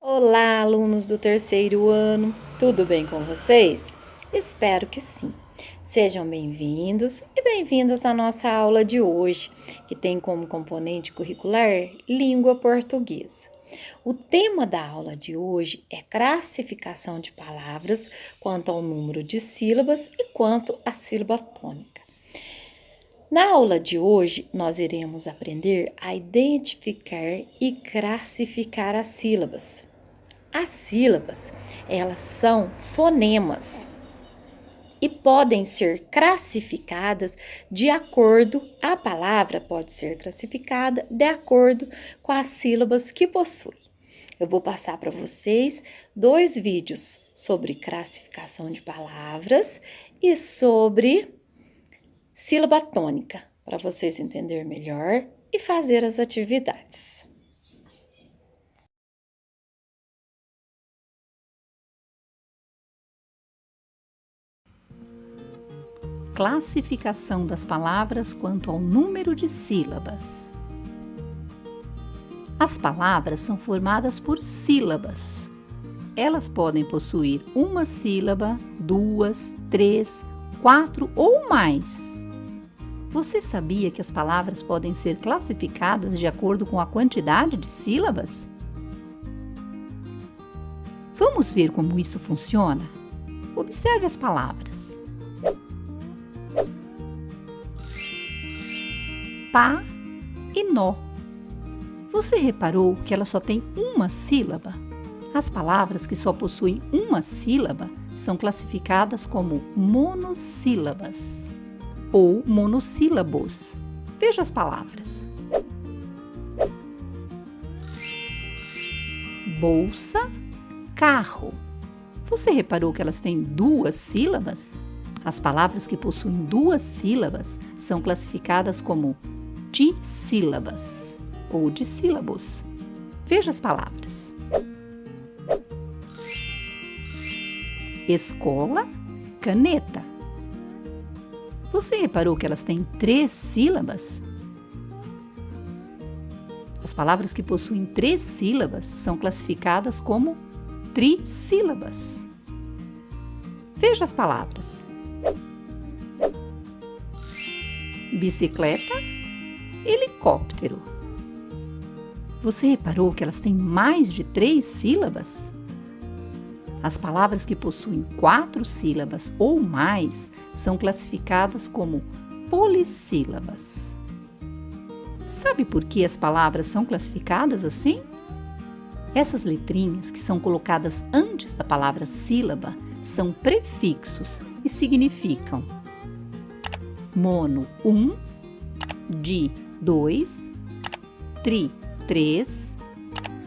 Olá, alunos do terceiro ano, tudo bem com vocês? Espero que sim. Sejam bem-vindos e bem-vindas à nossa aula de hoje, que tem como componente curricular língua portuguesa. O tema da aula de hoje é classificação de palavras quanto ao número de sílabas e quanto à sílaba tônica. Na aula de hoje, nós iremos aprender a identificar e classificar as sílabas. As sílabas, elas são fonemas e podem ser classificadas de acordo, a palavra pode ser classificada de acordo com as sílabas que possui. Eu vou passar para vocês 2 vídeos sobre classificação de palavras e sobre sílaba tônica, para vocês entenderem melhor e fazer as atividades. Classificação das palavras quanto ao número de sílabas. As palavras são formadas por sílabas. Elas podem possuir uma sílaba, 2, 3, 4 ou mais. Você sabia que as palavras podem ser classificadas de acordo com a quantidade de sílabas? Vamos ver como isso funciona? Observe as palavras. Pá e nó. Você reparou que ela só tem uma sílaba? As palavras que só possuem uma sílaba são classificadas como monossílabas ou monossílabos. Veja as palavras. Bolsa, carro. Você reparou que elas têm 2 sílabas? As palavras que possuem 2 sílabas são classificadas como dissílabas ou dissílabos. Veja as palavras. Escola, caneta. Você reparou que elas têm 3 sílabas? As palavras que possuem 3 sílabas são classificadas como trissílabas. Veja as palavras. Bicicleta, helicóptero. Você reparou que elas têm mais de 3 sílabas? As palavras que possuem 4 sílabas ou mais são classificadas como polissílabas. Sabe por que as palavras são classificadas assim? Essas letrinhas que são colocadas antes da palavra sílaba são prefixos e significam mono, 1, di, 2, tri, 3,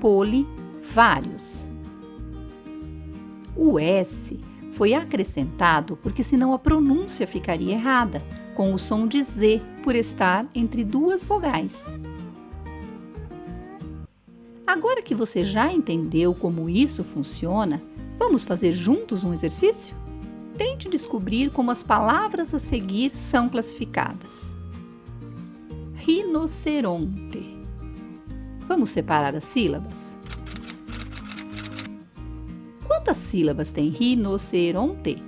poli, vários. O S foi acrescentado porque senão a pronúncia ficaria errada, com o som de Z por estar entre 2 vogais. Agora que você já entendeu como isso funciona, vamos fazer juntos um exercício? Tente descobrir como as palavras a seguir são classificadas. Rinoceronte. Vamos separar as sílabas? Quantas sílabas tem rinoceronte?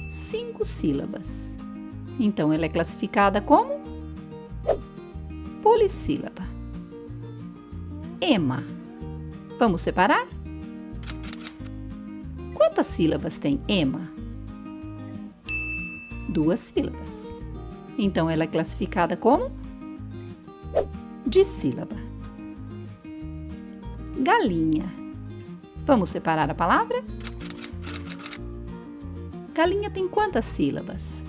5 sílabas. Então, ela é classificada como polissílaba. Ema. Vamos separar? Quantas sílabas tem ema? 2 sílabas. Então, ela é classificada como dissílaba. Galinha. Vamos separar a palavra? Galinha tem quantas sílabas?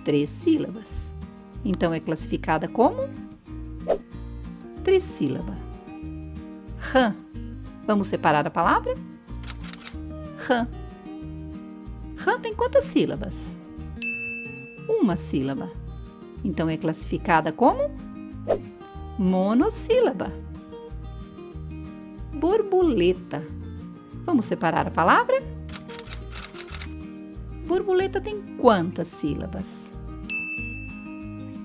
3 sílabas. Então, é classificada como trissílaba. Rã. Vamos separar a palavra? Rã. Rã tem quantas sílabas? 1 sílaba. Então, é classificada como monossílaba. Borboleta. Vamos separar a palavra? Borboleta tem quantas sílabas?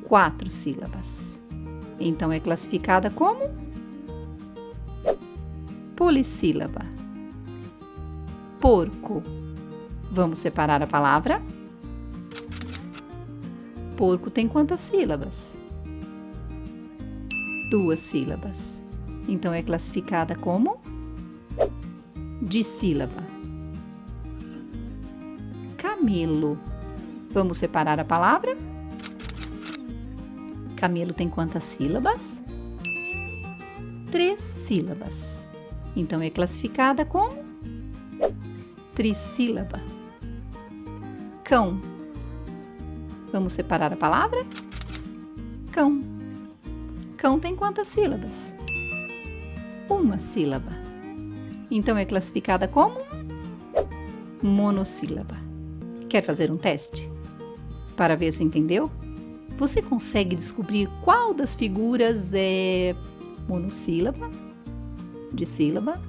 4 sílabas. Então, é classificada como polissílaba. Porco. Vamos separar a palavra? Porco tem quantas sílabas? 2 sílabas. Então, é classificada como dissílaba. Camelo. Vamos separar a palavra? Camelo tem quantas sílabas? 3 sílabas. Então, é classificada como trissílaba. Cão. Vamos separar a palavra? Cão. Cão tem quantas sílabas? 1 sílaba. Então, é classificada como monossílaba. Quer fazer um teste? Para ver se entendeu? Você consegue descobrir qual das figuras é monossílaba, dissílaba,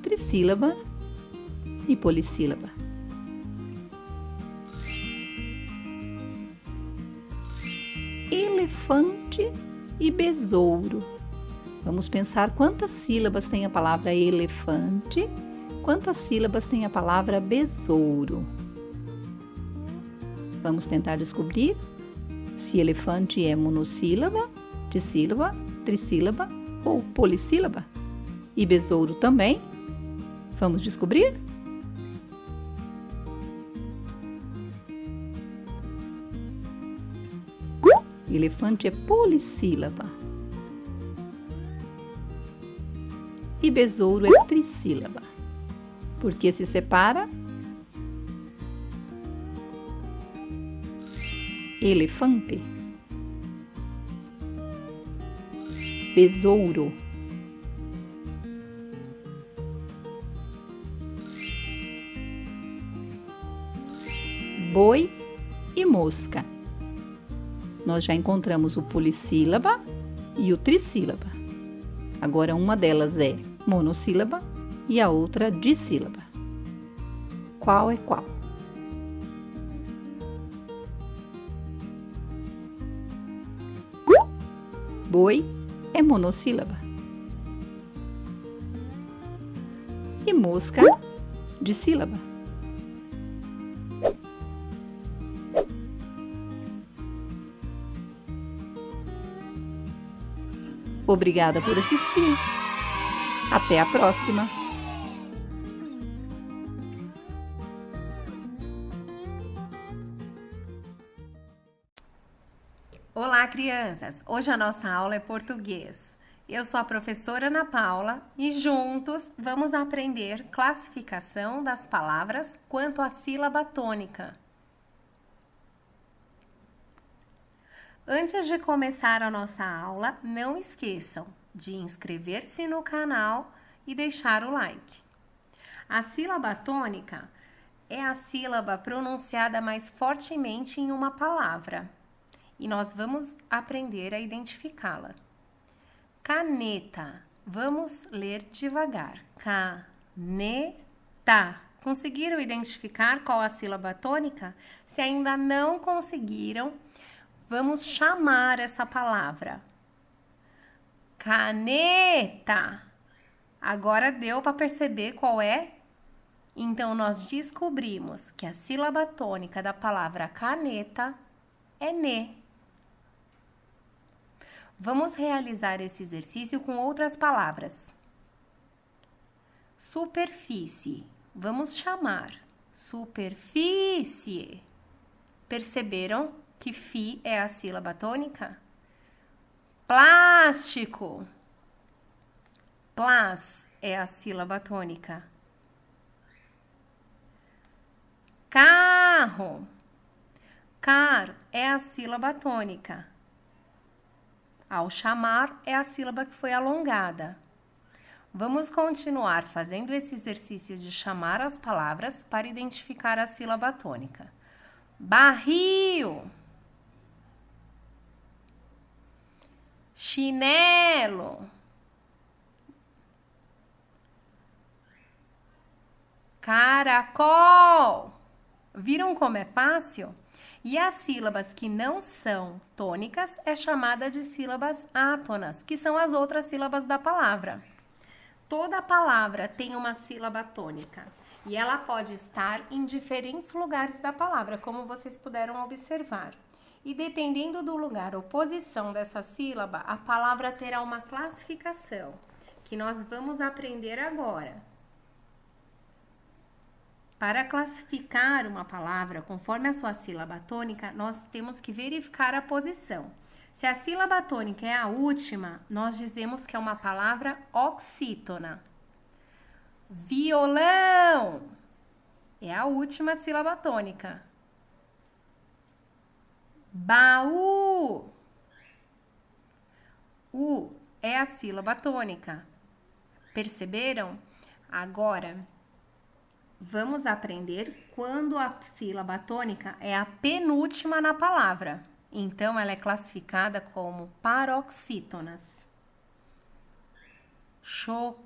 trissílaba e polissílaba? Elefante e besouro. Vamos pensar quantas sílabas tem a palavra elefante, quantas sílabas tem a palavra besouro. Vamos tentar descobrir se elefante é monossílaba, dissílaba, trissílaba ou polissílaba. E besouro também. Vamos descobrir? Elefante é polissílaba. E besouro é trissílaba. Por que se separa? Elefante, besouro, boi e mosca. Nós já encontramos o polissílaba e o trissílaba. Agora, uma delas é monossílaba e a outra dissílaba. Qual é qual? Boi é monossílaba. E mosca, dissílaba. Obrigada por assistir. Até a próxima! Olá, crianças! Hoje a nossa aula é português. Eu sou a professora Ana Paula e juntos vamos aprender classificação das palavras quanto à sílaba tônica. Antes de começar a nossa aula, não esqueçam de inscrever-se no canal e deixar o like. A sílaba tônica é a sílaba pronunciada mais fortemente em uma palavra. E nós vamos aprender a identificá-la. Caneta. Vamos ler devagar. Caneta. Conseguiram identificar qual a sílaba tônica? Se ainda não conseguiram, vamos chamar essa palavra. Caneta. Agora deu para perceber qual é? Então, nós descobrimos que a sílaba tônica da palavra caneta é ne. Vamos realizar esse exercício com outras palavras. Superfície. Vamos chamar superfície. Perceberam que fi é a sílaba tônica? Plástico. Plás é a sílaba tônica. Carro. Car é a sílaba tônica. Ao chamar, é a sílaba que foi alongada. Vamos continuar fazendo esse exercício de chamar as palavras para identificar a sílaba tônica. Barril. Chinelo. Caracol. Viram como é fácil? E as sílabas que não são tônicas é chamada de sílabas átonas, que são as outras sílabas da palavra. Toda palavra tem uma sílaba tônica e ela pode estar em diferentes lugares da palavra, como vocês puderam observar. E dependendo do lugar ou posição dessa sílaba, a palavra terá uma classificação, que nós vamos aprender agora. Para classificar uma palavra conforme a sua sílaba tônica, nós temos que verificar a posição. Se a sílaba tônica é a última, nós dizemos que é uma palavra oxítona. Violão é a última sílaba tônica. Baú. U é a sílaba tônica. Perceberam? Agora, vamos aprender quando a sílaba tônica é a penúltima na palavra. Então, ela é classificada como paroxítonas. Chocolate.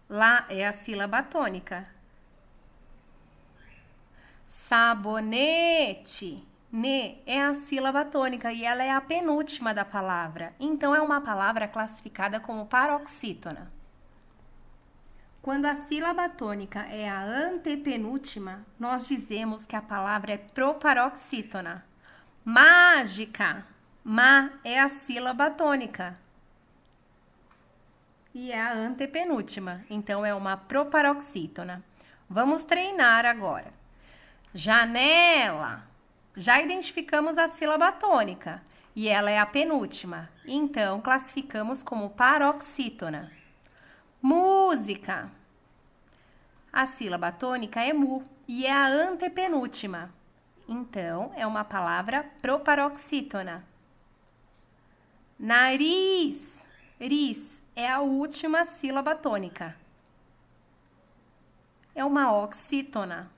Lá é a sílaba tônica. Sabonete. Ne é a sílaba tônica e ela é a penúltima da palavra. Então, é uma palavra classificada como paroxítona. Quando a sílaba tônica é a antepenúltima, nós dizemos que a palavra é proparoxítona. Mágica. Ma é a sílaba tônica. E é a antepenúltima, então é uma proparoxítona. Vamos treinar agora. Janela. Já identificamos a sílaba tônica e ela é a penúltima, então classificamos como paroxítona. Música. A sílaba tônica é mu e é a antepenúltima. Então, é uma palavra proparoxítona. Nariz. Ris é a última sílaba tônica. É uma oxítona.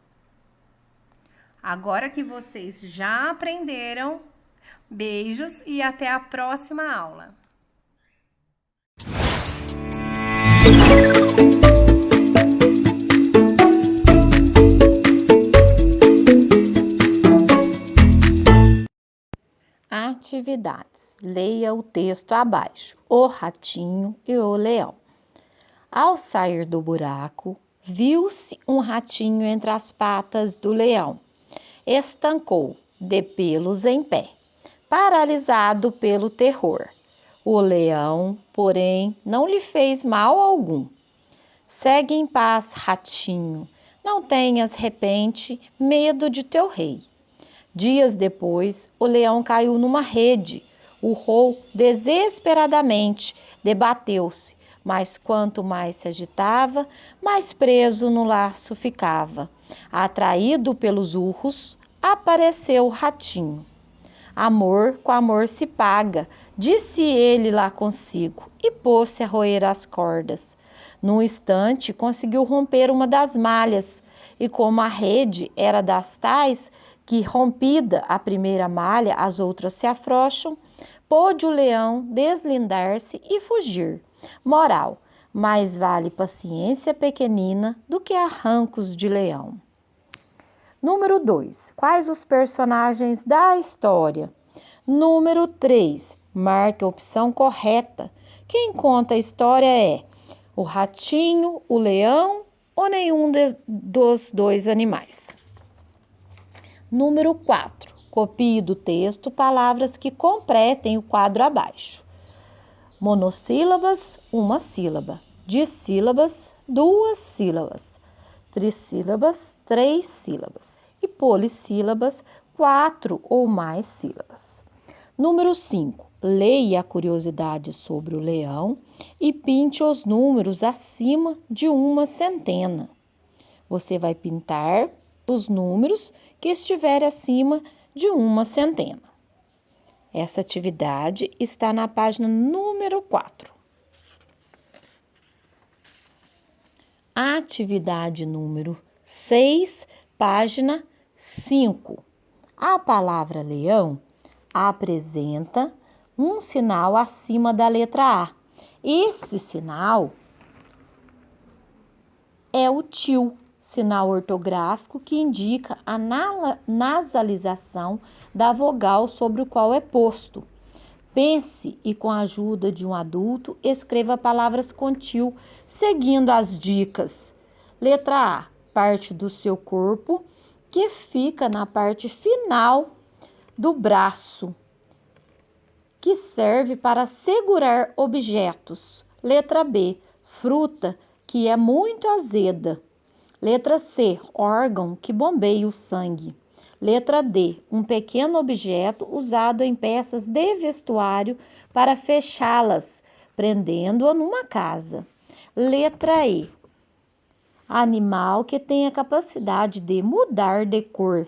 Agora que vocês já aprenderam, beijos e até a próxima aula. Atividades. Leia o texto abaixo. O ratinho e o leão. Ao sair do buraco, viu-se um ratinho entre as patas do leão. Estancou, de pelos em pé, paralisado pelo terror. O leão, porém, não lhe fez mal algum. Segue em paz, ratinho, não tenhas, repente, medo de teu rei. Dias depois, o leão caiu numa rede, urrou desesperadamente, debateu-se, mas quanto mais se agitava, mais preso no laço ficava. Atraído pelos urros, apareceu o ratinho. Amor com amor se paga, disse ele lá consigo, e pôs-se a roer as cordas. Num instante, conseguiu romper uma das malhas, e como a rede era das tais que, rompida a primeira malha, as outras se afrouxam, pôde o leão deslindar-se e fugir. Moral: mais vale paciência pequenina do que arrancos de leão. Número 2. Quais os personagens da história? Número 3. Marque a opção correta. Quem conta a história é o ratinho, o leão ou nenhum dos dois animais? Número 4. Copie do texto palavras que completem o quadro abaixo. Monossílabas, uma sílaba. Dissílabas, duas sílabas. Trissílabas, 3 sílabas. E polissílabas, 4 ou mais sílabas. Número 5. Leia a curiosidade sobre o leão e pinte os números acima de uma centena. Você vai pintar os números que estiverem acima de uma centena. Essa atividade está na página número 4. Atividade número 6, página 5. A palavra leão apresenta um sinal acima da letra A. Esse sinal é o til, sinal ortográfico que indica a nasalização da vogal sobre o qual é posto. Pense e, com a ajuda de um adulto, escreva palavras com tio, seguindo as dicas. Letra A, parte do seu corpo que fica na parte final do braço, que serve para segurar objetos. Letra B, fruta que é muito azeda. Letra C, órgão que bombeia o sangue. Letra D, um pequeno objeto usado em peças de vestuário para fechá-las, prendendo-a numa casa. Letra E, animal que tem a capacidade de mudar de cor.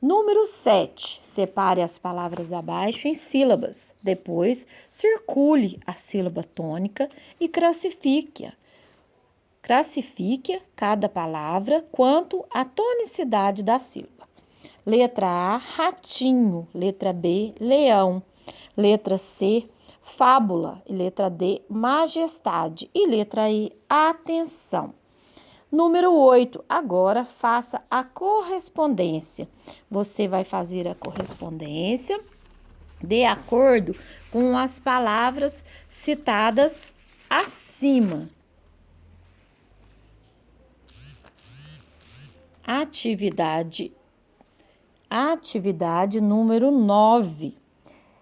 Número 7. Separe as palavras abaixo em sílabas. Depois, circule a sílaba tônica e classifique cada palavra quanto à tonicidade da sílaba. Letra A, ratinho. Letra B, leão. Letra C, fábula. E letra D, majestade. E letra E, atenção. Número 8, agora faça a correspondência. Você vai fazer a correspondência de acordo com as palavras citadas acima. Atividade número 9.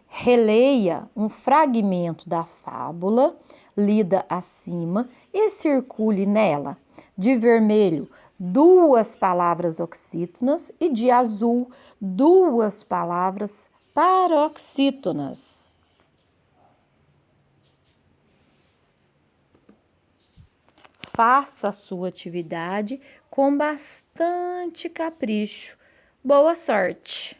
Releia um fragmento da fábula lida acima e circule nela. De vermelho, 2 palavras oxítonas e de azul, 2 palavras paroxítonas. Faça a sua atividade com bastante capricho. Boa sorte!